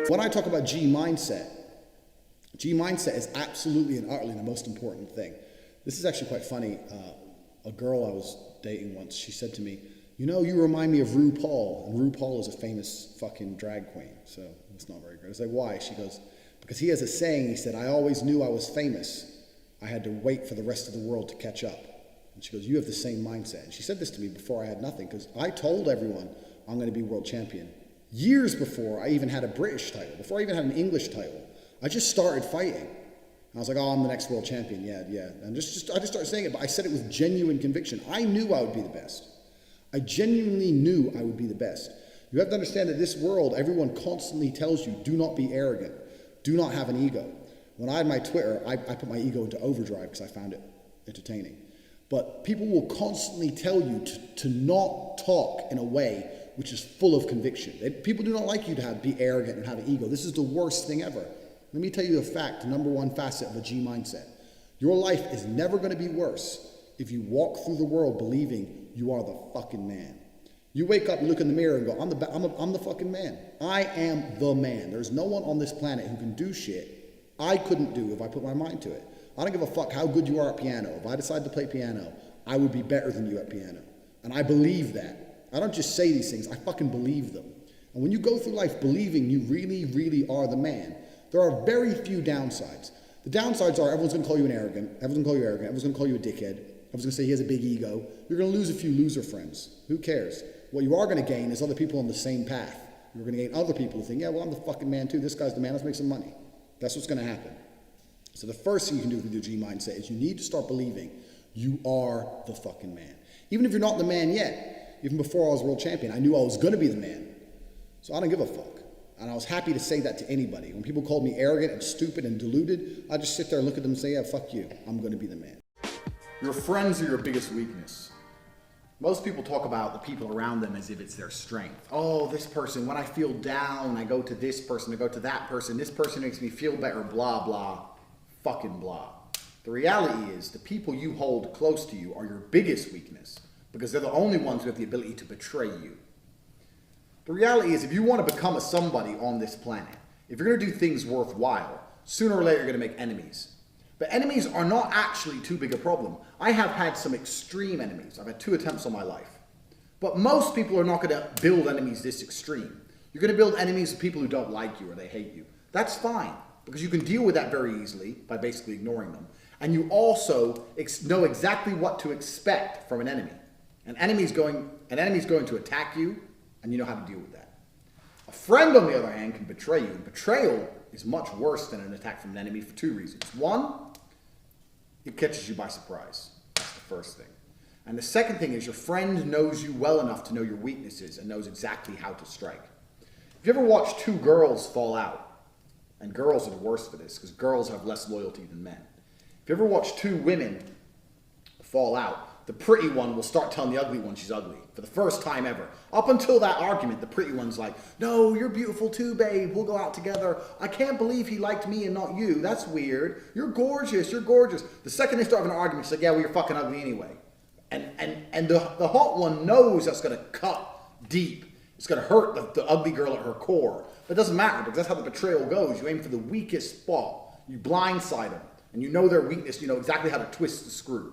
When I talk about G mindset is absolutely and utterly the most important thing. This is actually quite funny. A girl I was dating once, she said to me, you know, you remind me of RuPaul. And RuPaul is a famous fucking drag queen, so it's not very good. I was like, why? She goes, because he has a saying, he said, I always knew I was famous. I had to wait for the rest of the world to catch up. And she goes, you have the same mindset. And she said this to me before I had nothing, because I told everyone I'm going to be world champion. Years before I even had a British title, before I even had an English title, I just started fighting. I was like, oh, I'm the next world champion, yeah. And I just started saying it, but I said it with genuine conviction. I knew I would be the best. I genuinely knew I would be the best. You have to understand that this world, everyone constantly tells you, do not be arrogant. Do not have an ego. When I had my Twitter, I put my ego into overdrive because I found it entertaining. But people will constantly tell you to not talk in a way which is full of conviction. People do not like you to be arrogant and have an ego. This is the worst thing ever. Let me tell you the fact, the number one facet of a G mindset. Your life is never going to be worse if you walk through the world believing you are the fucking man. You wake up, you look in the mirror and go, I'm the fucking man. I am the man. There's no one on this planet who can do shit I couldn't do if I put my mind to it. I don't give a fuck how good you are at piano. If I decide to play piano, I would be better than you at piano. And I believe that. I don't just say these things, I fucking believe them. And when you go through life believing you really, really are the man, there are very few downsides. The downsides are everyone's going to call you an arrogant. Everyone's going to call you arrogant. Everyone's going to call you a dickhead. Everyone's going to say he has a big ego. You're going to lose a few loser friends. Who cares? What you are going to gain is other people on the same path. You're going to gain other people who think, yeah, well, I'm the fucking man too. This guy's the man. Let's make some money. That's what's going to happen. So the first thing you can do with your G mindset is you need to start believing you are the fucking man. Even if you're not the man yet, even before I was world champion, I knew I was going to be the man. So I don't give a fuck. And I was happy to say that to anybody. When people called me arrogant and stupid and deluded, I just sit there and look at them and say, yeah, fuck you. I'm going to be the man. Your friends are your biggest weakness. Most people talk about the people around them as if it's their strength. Oh, this person, when I feel down, I go to this person, I go to that person. This person makes me feel better, blah, blah, fucking blah. The reality is the people you hold close to you are your biggest weakness because they're the only ones who have the ability to betray you. The reality is if you want to become a somebody on this planet, if you're going to do things worthwhile, sooner or later you're going to make enemies. But enemies are not actually too big a problem. I have had some extreme enemies. I've had 2 attempts on my life. But most people are not going to build enemies this extreme. You're going to build enemies of people who don't like you or they hate you. That's fine, because you can deal with that very easily by basically ignoring them. And you also know exactly what to expect from an enemy. An enemy's going to attack you, and you know how to deal with that. A friend, on the other hand, can betray you. And betrayal is much worse than an attack from an enemy for 2 reasons. One, it catches you by surprise. That's the first thing. And the second thing is your friend knows you well enough to know your weaknesses and knows exactly how to strike. If you ever watch 2 girls fall out, and girls are the worst for this because girls have less loyalty than men. If you ever watch 2 women fall out, the pretty one will start telling the ugly one she's ugly for the first time ever. Up until that argument, the pretty one's like, no, you're beautiful too, babe. We'll go out together. I can't believe he liked me and not you. That's weird. You're gorgeous. You're gorgeous. The second they start having an argument, she's like, yeah, well, you're fucking ugly anyway. And the hot one knows that's going to cut deep. It's going to hurt the ugly girl at her core. But it doesn't matter because that's how the betrayal goes. You aim for the weakest spot. You blindside them. And you know their weakness. You know exactly how to twist the screw.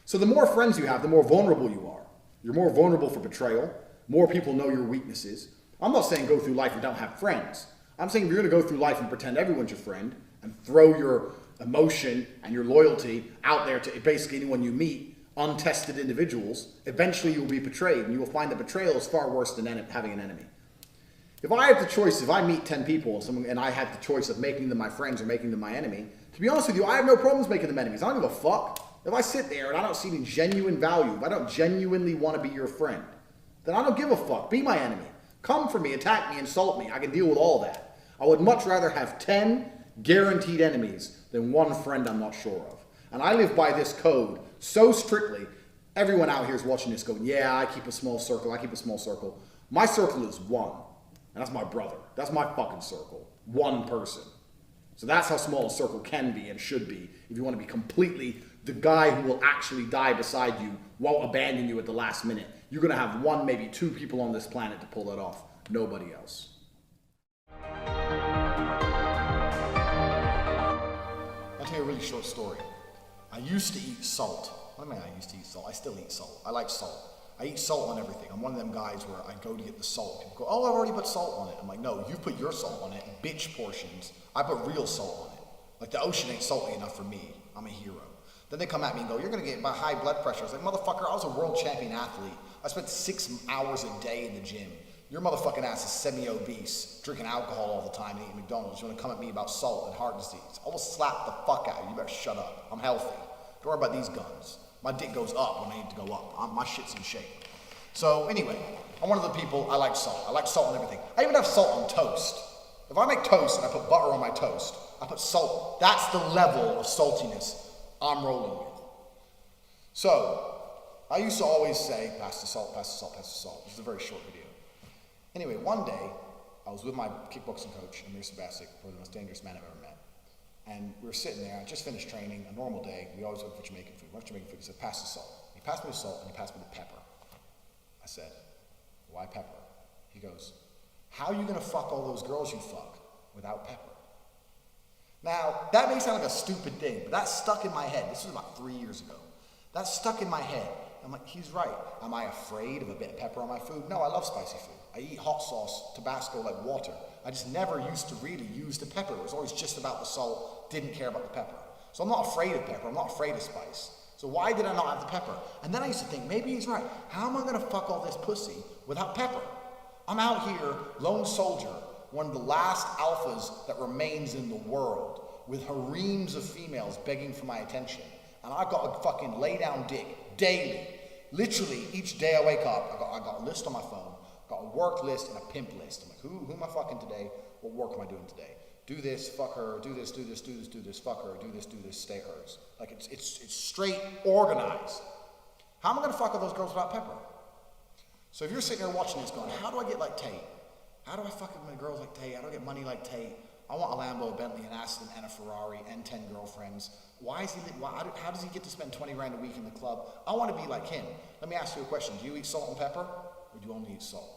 So the more friends you have, the more vulnerable you are. You're more vulnerable for betrayal. More people know your weaknesses. I'm not saying go through life and don't have friends. I'm saying if you're going to go through life and pretend everyone's your friend and throw your emotion and your loyalty out there to basically anyone you meet, untested individuals, eventually you'll be betrayed and you will find that betrayal is far worse than having an enemy. If I have the choice, if I meet 10 people and I have the choice of making them my friends or making them my enemy, to be honest with you, I have no problems making them enemies. I don't give a fuck. If I sit there and I don't see any genuine value, if I don't genuinely want to be your friend, then I don't give a fuck. Be my enemy. Come for me, attack me, insult me. I can deal with all that. I would much rather have 10 guaranteed enemies than 1 friend I'm not sure of. And I live by this code so strictly, everyone out here is watching this going, yeah, I keep a small circle, I keep a small circle. My circle is 1, and that's my brother. That's my fucking circle. 1 person. So that's how small a circle can be and should be if you want to be completely the guy who will actually die beside you, won't abandon you at the last minute. You're going to have 1, maybe 2 people on this planet to pull that off. Nobody else. short story. I used to eat salt. What do I mean I used to eat salt? I still eat salt. I like salt. I eat salt on everything. I'm one of them guys where I go to get the salt. People go, oh, I've already put salt on it. I'm like, no, you put your salt on it, bitch portions. I put real salt on it. Like the ocean ain't salty enough for me. I'm a hero. Then they come at me and go, you're gonna get my high blood pressure. I was like, motherfucker, I was a world champion athlete. I spent 6 hours a day in the gym. Your motherfucking ass is semi-obese, drinking alcohol all the time and eating McDonald's. You wanna come at me about salt and heart disease? I will slap the fuck out of you. You better shut up. I'm healthy. Don't worry about these guns. My dick goes up when I need to go up. My shit's in shape. So anyway, I'm one of the people, I like salt. I like salt on everything. I even have salt on toast. If I make toast and I put butter on my toast, I put salt. That's the level of saltiness I'm rolling with. So, I used to always say, pass the salt, pass the salt, pass the salt. This is a very short video. Anyway, one day, I was with my kickboxing coach, Amir Sabasic, probably the most dangerous man I've ever met. And we were sitting there, I just finished training, a normal day. We always look for Jamaican food. What's Jamaican food? He said, pass the salt. He passed me the salt and he passed me the pepper. I said, why pepper? He goes, how are you gonna fuck all those girls you fuck without pepper? Now, that may sound like a stupid thing, but that stuck in my head. This was about 3 years ago. That stuck in my head. I'm like, he's right. Am I afraid of a bit of pepper on my food? No, I love spicy food. I eat hot sauce, Tabasco like water. I just never used to really use the pepper. It was always just about the salt, didn't care about the pepper. So I'm not afraid of pepper, I'm not afraid of spice. So why did I not have the pepper? And then I used to think, maybe he's right. How am I gonna fuck all this pussy without pepper? I'm out here, lone soldier, one of the last alphas that remains in the world, with harems of females begging for my attention. And I've got a fucking lay down dick daily. Literally, each day I wake up, I got a list on my phone, got a work list and a pimp list. I'm like, who am I fucking today? What work am I doing today? Do this, fuck her, do this, do this, do this, do this, fuck her, do this, stay hers. Like it's straight organized. How am I gonna fuck all those girls without pepper? So if you're sitting there watching this going, how do I get like Tate? How do I fuck with my girls like Tate? How do I get money like Tate? I want a Lambo, a Bentley, an Aston, and a Ferrari, and 10 girlfriends. How does he get to spend 20 grand a week in the club? I want to be like him. Let me ask you a question. Do you eat salt and pepper, or do you only eat salt?